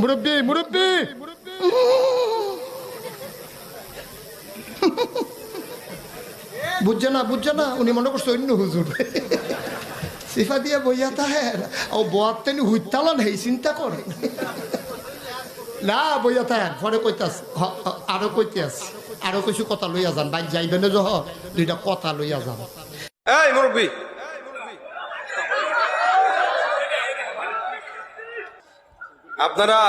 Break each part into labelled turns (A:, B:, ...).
A: মুরব্বী মুরব্বী বুঝছে না উনি মনে করছে অন্য হুজুর সিফা দিয়ে বইয়া তাহের ও বোয়ার তেনি হুইতালান হেই চিন্তা করে না বইয়া তাহের পরে কইতাস আরো কইতাস আরো কিছু কথা লইয়া যান বাইক যাইবে না যহ দুইটা কথা লইয়া যান।
B: এই মুরব্বী, আপনারা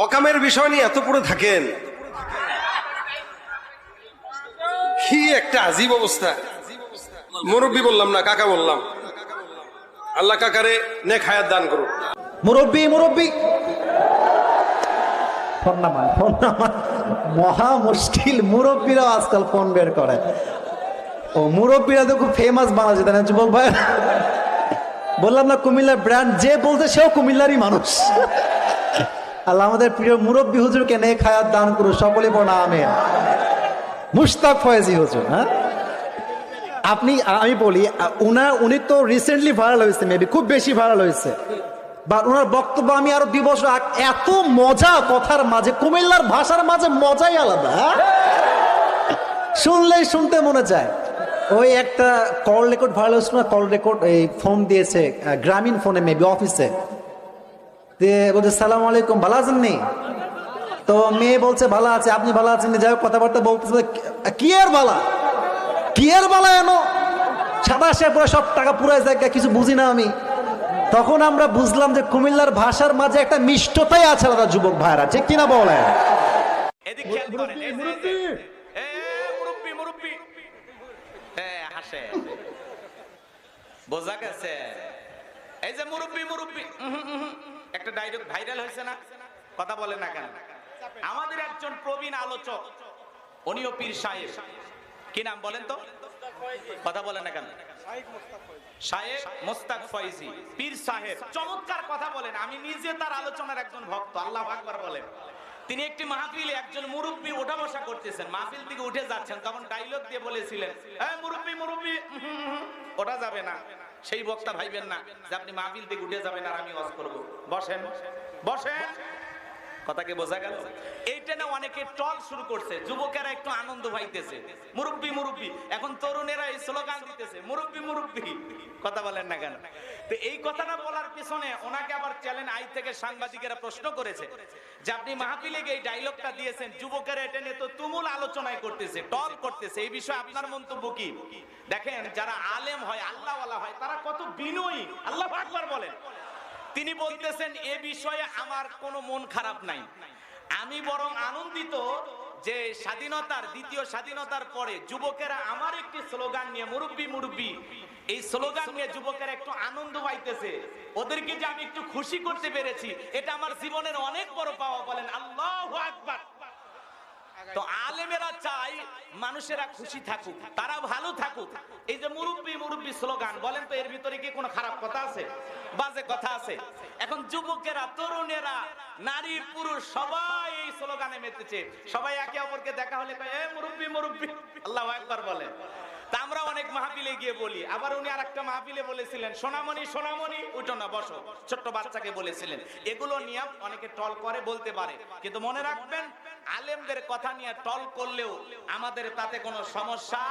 B: অকামের বিষয় নিয়ে এত পড়ে থাকেন, কি একটা আজীব অবস্থা। মুরব্বী বললাম না, কাকা বললাম। আল্লাহ কাকারে নেক হায়াত দান করুন।
C: মুরব্বী মুরব্বী ফোন নামান মহা মুশকিল। মুরব্বীরাও আজকাল ফোন বের করে। ও মুরব্বীরা তো খুব ফেমাস বাংলাদেশে, তাই না যুবক ভাই? বললাম না কুমিল্লার ব্র্যান্ড, যে বলতে সেও কুমিল্লারই মানুষ। আল্লাহ আমাদের প্রিয় মুরব্বী হুজুরকে নেক হায়াত দান করুন, সকলে পড়া আমিন। মুশতাক ফয়েজি হুজুর, হ্যাঁ আমি বলি উনি তো রিসেন্টলি ভাইরাল হয়েছে, মেবি খুব বেশি ভাইরাল হয়েছে, বা ওনার বক্তব্য আমি আরো 2 বছর এত মজা কথার মাঝে, কুমিল্লার ভাষার মাঝে মজাই আলাদা, শুনলেই শুনতে মনে চায়। ওই একটা কল রেকর্ড ভাইরাল হয়েছিল না, কল রেকর্ড এই ফোন দিয়েছে গ্রামীণ ফোনে, মেবি অফিসে দিয়ে বলছে সালাম আলাইকুম, ভালো আছেন নি? তো মেয়ে বলছে ভালো আছে, আপনি ভালো আছেন? যাই হোক কথাবার্তা বলতেছে, কি আর বালা এনো সাদা সে পুরো সব টাকা পুরাই যায়, কিছু বুঝি না আমি। তখন আমরা বুঝলাম যে কুমিল্লার ভাষার মাঝে একটা মিষ্টতাই আছে দাদা, যুবক ভাইরা, ঠিক কিনা বলেন?
D: বোঝা গেছে এই যে মুরব্বী মুরব্বী একটা ডায়লগ ভাইরাল হয়েছে না, কথা বলে না কেন? আমাদের একজন প্রবীণ আলোচক, উনিও পীর সাহেব, কি নাম বলেন তো? কথা বলে না কেন? শায়েখ মোস্তাক ফয়েজি পীর সাহেব, চমৎকার কথা বলেন। আমি নিজে তার আলোচনার একজন ভক্ত। আল্লাহু আকবার বলেন। তিনি একটি মাহফিলে একজন মুরব্বী ওঠা বসা করতেছেন, মাহফিল থেকে উঠে যাচ্ছেন, তখন ডায়লগ দিয়ে বলেছিলেন, এই মুরব্বী মুরব্বী ওঠা যাবে না। সেই বক্তা ভাইবেন না যে আপনি মাহফিল থেকে উঠে যাবেন আর আমি ওয়াজ করব। বসেন বসেন, কথাকে বোঝা গেল? এইটা না অনেকে টল শুরু করছে, যুবকেরা একটু আনন্দ পাইতেছে, মুরব্বী মুরব্বী। এখন তরুণেরা এই স্লোগান দিতেছে, মুরব্বী মুরব্বী, কথা বলেন না কেন? তো এই কথাটা বলার পিছনে ওনাকে আবার চ্যানেল আই থেকে সাংবাদিকেরা প্রশ্ন করেছে যে আপনি মাহফিলে গিয়ে এই ডায়লগটা দিয়েছেন, যুবকেরা এটা নিয়ে তো তুমুল আলোচনায় করতেছে, টল করতেছে, এই বিষয়ে আপনার মন্তব্য কি? দেখেন, যারা আলেম হয়, আল্লাহওয়ালা হয়, তারা কত বিনয়ী। আল্লাহু আকবার বলেন। তিনি বলতেছেন এ বিষয়ে আমার কোনো মন খারাপ নাই, আমি বরং আনন্দিত যে স্বাধীনতার, দ্বিতীয় স্বাধীনতার পরে যুবকেরা আমার একটি স্লোগান নিয়ে, মুরব্বী মুরব্বী, এই স্লোগান নিয়ে যুবকেরা একটু আনন্দ পাইতেছে, ওদেরকে যে আমি একটু খুশি করতে পেরেছি, এটা আমার জীবনের অনেক বড় পাওয়া। বলেন আল্লাহু আকবার। তো আলেমেরা চাই মানুষেরা খুশি থাকুক, তারা ভালো থাকুক। এই যে মুরব্বী মুরব্বী স্লোগান, বলেন তো এর ভিতরে কি কোনো খারাপ কথা আছে? বাজে কথা আছে? এখন যুবকেরা, তরুণেরা, নারী পুরুষ সবাই এই স্লোগানে মেতেছে, সবাই একে অপরকে দেখা হলে কয়, এ মুরব্বী মুরব্বী, আল্লাহু আকবার বলেন। তা আমরা অনেক মাহফিলে গিয়ে বলি। আবার উনি আরেকটা মাহফিলে বলেছিলেন, সোনামণি সোনামণি উঠো না বসো, ছোট্ট বাচ্চাকে বলেছিলেন। এগুলো নিয়ে অনেকে টল করে, বলতে পারে, কিন্তু মনে রাখবেন আলেমদের কথা নিয়ে টল করলেও আমাদের তাতে কোনো সমস্যা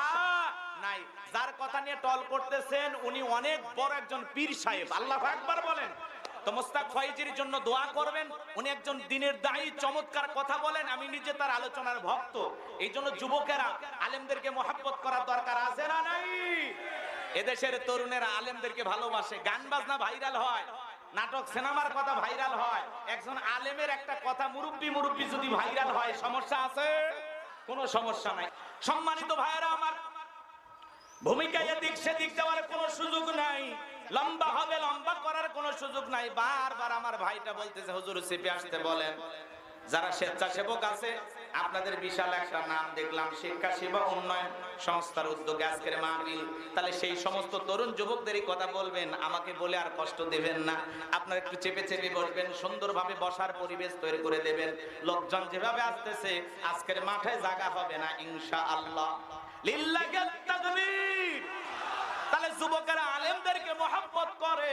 D: নাই। যার কথা নিয়ে টল করতেছেন উনি অনেক বড় একজন পীর সাহেব। আল্লাহু আকবার বলেন। তো মোস্তাক ফয়েজির জন্য দোয়া করবেন, উনি একজন দ্বীনের দায়ী, চমৎকার কথা বলেন, আমি নিজে তার আলোচনার ভক্ত। এই জন্য যুবকেরা আলেমদেরকে মহব্বত করার দরকার আছে না নাই? এদেশের তরুণেরা আলেমদেরকে ভালোবাসে, গান বাজনা ভাইরাল হয়, নাটক সিনেমার কথা ভাইরাল হয়, একজন আলেমের একটা কথা মুরব্বী মুরব্বী যদি ভাইরাল হয়, সমস্যা আছে? কোনো সমস্যা নাই। সম্মানিত ভাইয়েরা আমার, ভূমিকা এদিক সেদিক দেওয়ার কোনো সুযোগ নাই, লম্বা হবে লম্বা করার কোনো সুযোগ নাই। বারবার আমার ভাইটা বলতেছে হুজুর চেপে আসতে বলেন। যারা স্বেচ্ছাসেবক আছে, আপনাদের বিশাল একটা নাম দেখলাম, শিক্ষা সেবা উন্নয়ন সংস্থার উদ্যোগে আজকের মাহফিল। তাহলে সেই সমস্ত তরুণ যুবকদেরই কথা বলবেন, আমাকে বলে আর কষ্ট দেবেন না। আপনারা একটু চেপে চেপে বসবেন, সুন্দরভাবে বসার পরিবেশ তৈরি করে দেবেন। লোকজন যেভাবে আসতেছে, আজকের মাঠে জায়গা হবে না ইনশাআল্লাহ। লিল্লাহিত তাকবীর। তাহলে যুবকেরা আলেমদেরকে মহব্বত করে,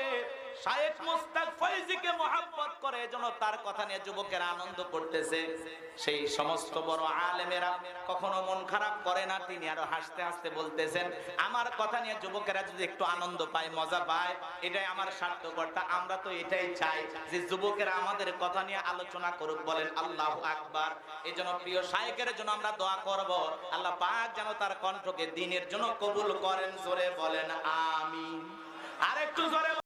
D: শায়েখ মোস্তাক ফয়েজিকে মহব্বত করে, এজন্য তার কথা নিয়ে যুবকেরা আনন্দ করতেছে। সেই সমস্ত বড় আলেমেরা কখনো মন খারাপ করে না, তিনি আরো হাসতে হাসতে বলতেছেন, আমার কথা নিয়ে যুবকেরা যদি একটু আনন্দ পায়, মজা পায়, এটাই আমার সার্থকতা। আমরা তো এটাই চাই যে যুবকেরা আমাদের কথা নিয়ে আলোচনা করুক। বলেন আল্লাহু আকবার। এজন্য প্রিয় শাইখের জন্য আমরা দোয়া করব, আল্লাহ পাক যেন তার কণ্ঠকে দ্বীনের জন্য কবুল করেন। জোরে বলেন আমিন। আরেকটু জোরে